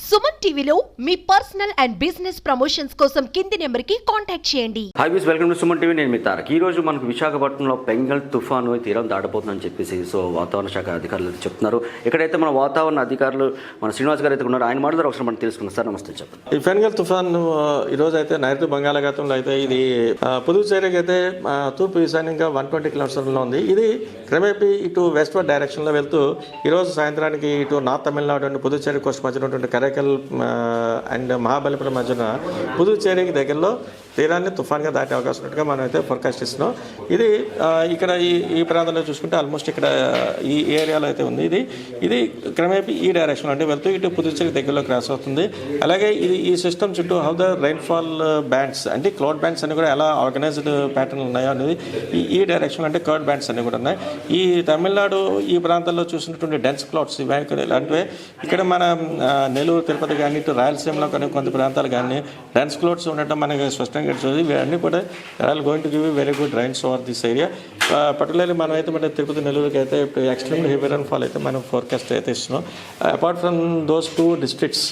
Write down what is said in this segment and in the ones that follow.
సుమన్ టీవీలో మీ personal and business promotions కోసం కింది నెంబర్కి కాంటాక్ట్ చేయండి. Hi views, welcome to Suman TV. నేను మీ తారక్. ఈ రోజు మనకు విశాఖపట్నంలో బెంగల్ తుఫాను తీరం దాటబోతుందని చెప్పేసి వాతావరణ శాఖ అధికారులు చెప్తున్నారు. ఇక్కడైతే మన వాతావరణ అధికారులు మన శ్రీనివాస్ గారు అయితే ఉన్నారు. ఆయన మాట్లాడారు, ఒకసారి మనం తెలుసుకున్నాం. సార్ నమస్తే, చెప్పండి. ఈ బెంగల్ తుఫాను ఈరోజు అయితే నైరుతి బంగాళాఖాతంలో అయితే ఇది పుదుచ్చేరికి అయితే తూర్పు ఈశాన్యంగా 120 కిలోమీటర్లో ఉంది. ఇది క్రమేపీ ఇటు వెస్ట్వర్డ్ డైరెక్షన్లో వెళ్తూ ఈరోజు సాయంత్రానికి ఇటు north Tamil Nadu and Puducherry Coast మధ్యన ఉన్నటువంటి కరైకల్ అండ్ మహాబలిపురం మధ్యన పుదుచ్చేరికి దగ్గరలో తీరాన్ని తుఫాన్గా దాటే అవకాశం ఉన్నట్టుగా మనం అయితే ఫోర్కాస్ట్ ఇస్తున్నాం. ఇది ఇక్కడ ఈ ప్రాంతంలో చూసుకుంటే ఆల్మోస్ట్ ఇక్కడ ఈ ఏరియాలో అయితే ఉంది. ఇది క్రమేపీ ఈ డైరెక్షన్లో అంటే వెళ్తూ ఇటు పుదుచ్చేరి దగ్గరలో క్రాస్ అవుతుంది. అలాగే ఈ సిస్టమ్ చుట్టూ హౌ ద రైన్ఫాల్ బ్యాండ్స్ అంటే క్లౌడ్ బ్యాండ్స్ అన్ని కూడా ఎలా ఆర్గనైజ్డ్ ప్యాటర్న్ ఉన్నాయో అనేది ఈ డైరెక్షన్ అంటే కర్డ్ బ్యాండ్స్ అన్ని కూడా ఉన్నాయి. ఈ తమిళనాడు ఈ ప్రాంతాల్లో చూసినటువంటి డెన్స్ క్లౌడ్స్ ఇలాంటివే ఇక్కడ మన నెల్లూరు, తిరుపతి కానీ ఇటు రాయలసీమలో కానీ కొంత ప్రాంతాలు కానీ డెన్స్ క్లౌడ్స్ ఉండటం మనకి స్పష్టంగా చూసి ఇవన్నీ కూడా are going to give very good rains over this area. Particularly మనం అయితే మన తిరుపతి, నెల్లూరుకి అయితే ఇప్పుడు ఎక్స్ట్రీమ్ హెవీ రైన్ఫాల్ అయితే మనం ఫోర్కాస్ట్ అయితే ఇస్తున్నాం. Apart from those 2 districts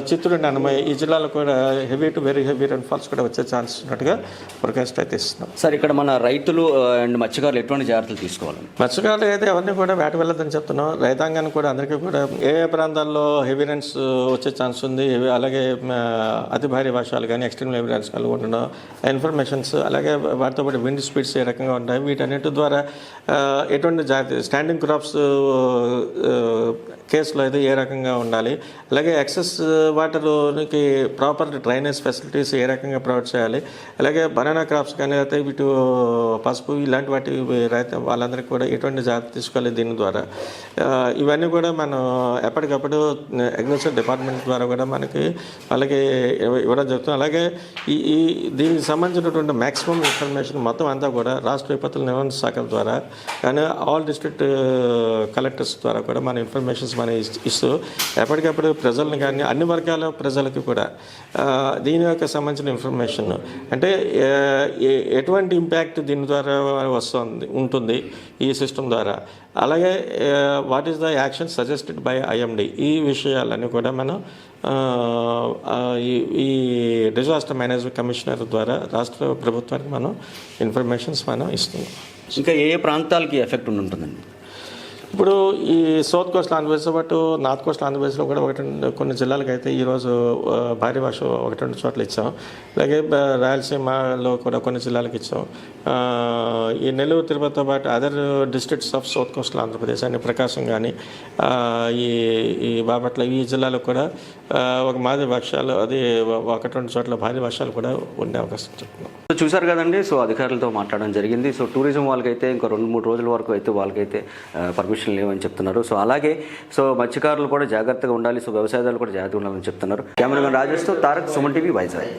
Chittoor and Annamayya ఈ జిల్లాలో కూడా heavy to very heavy rainfalls కూడా వచ్చే ఛాన్స్ ఉన్నట్టుగా ఫోర్కాస్ట్ అయితే ఇస్తున్నాం. సార్, ఇక్కడ మన రైతులు అండ్ మత్స్యకారులు ఎటువంటి జాగ్రత్తలు తీసుకోవాలి? మత్స్యకారులు అయితే ఎవరిని కూడా వేట వెళ్ళొద్దని చెప్తున్నాం. రైతాంగాన్ని కూడా అందరికీ కూడా ఏ ప్రాంతాల్లో హెవీ రైన్స్ వచ్చే ఛాన్స్ ఉంది, అలాగే అతి భారీ వర్షాలు కానీ ఎక్స్ట్రీమ్ హెవీ రైన్స్ కలిగి ఉండడం ఇన్ఫర్మేషన్స్, అలాగే వాటితో పాటు విండ్ స్పీడ్స్ ఏ రకంగా ఉంటాయి, వీటన్నిటి ద్వారా ఎటువంటి జాగ్రత్త స్టాండింగ్ క్రాప్స్ కేసులో అయితే ఏ రకంగా ఉండాలి, అలాగే ఎక్సెస్ వాటర్కి ప్రాపర్ డ్రైనేజ్ ఫెసిలిటీస్ ఏ రకంగా ప్రొవైడ్ చేయాలి, అలాగే బనానా క్రాప్స్ కానీ అయితే వీటి పసుపు ఇలాంటి వాటి రైతు వాళ్ళందరికీ కూడా ఎటువంటి జాగ్రత్త తీసుకోవాలి దీని ద్వారా. ఇవన్నీ కూడా మనం ఎప్పటికప్పుడు అగ్రికల్చర్ డిపార్ట్మెంట్ ద్వారా కూడా మనకి వాళ్ళకి ఇవ్వడం జరుగుతుంది. అలాగే దీనికి సంబంధించినటువంటి మ్యాక్సిమం ఇన్ఫర్మేషన్ మొత్తం అంతా కూడా రాష్ట్ర విపత్తుల నిర్వహణ శాఖల ద్వారా కానీ ఆల్ డిస్ట్రిక్ట్ కలెక్టర్స్ ద్వారా కూడా మన ఇన్ఫర్మేషన్స్ మనం ఇస్తూ ఎప్పటికప్పుడు ప్రజలను కానీ అన్ని వర్గాల ప్రజలకి కూడా దీని యొక్క సంబంధించిన ఇన్ఫర్మేషన్ అంటే ఎటువంటి ఇంపాక్ట్ దీని ద్వారా ఉంటుంది ఈ సిస్టమ్ ద్వారా, అలాగే what is the action suggested by IMD ఈ విషయాలన్నీ కూడా మనం ఈ డిజాస్టర్ మేనేజ్మెంట్ కమిషనర్ ద్వారా రాష్ట్ర ప్రభుత్వానికి మనం ఇన్ఫర్మేషన్స్ మనం ఇస్తున్నాం. ఇంకా ఏ ప్రాంతాలకి ఎఫెక్ట్ ఉంటుందండి? ఇప్పుడు ఈ సౌత్ కోస్ట్ ఆంధ్రప్రదేశ్తో పాటు నార్త్ కోస్ట్ ఆంధ్రప్రదేశ్లో కూడా కొన్ని జిల్లాలకు అయితే ఈరోజు భారీ వర్షం 1-2 చోట్ల ఇచ్చాం. అలాగే రాయలసీమలో కూడా కొన్ని జిల్లాలకు ఇచ్చాం. ఈ నెల్లూరు, తిరుపతితో పాటు other districts of south coastal Andhra Pradesh అని ప్రకాశం కానీ ఈ బాపట్ల ఈ జిల్లాలో కూడా ఒక మాదిరి వర్షాలు అది 1-2 చోట్ల భారీ వర్షాలు కూడా ఉండే అవకాశం చెప్తున్నాం. చూసారు కదండి. సో అధికారులతో మాట్లాడడం జరిగింది. సో టూరిజం వాళ్ళకైతే ఇంకా 2-3 రోజుల వరకు అయితే వాళ్ళకైతే పర్మిషన్ లేవని చెప్తున్నారు. సో అలాగే మత్స్యకారులు కూడా జాగ్రత్తగా ఉండాలి. సో వ్యవసాయదారులు కూడా జాగ్రత్తగా ఉండాలని చెప్తున్నారు. కెమెరామెన్ రాజేష్తో తారక్, సుమన్ టీవీ, వైజాగ్.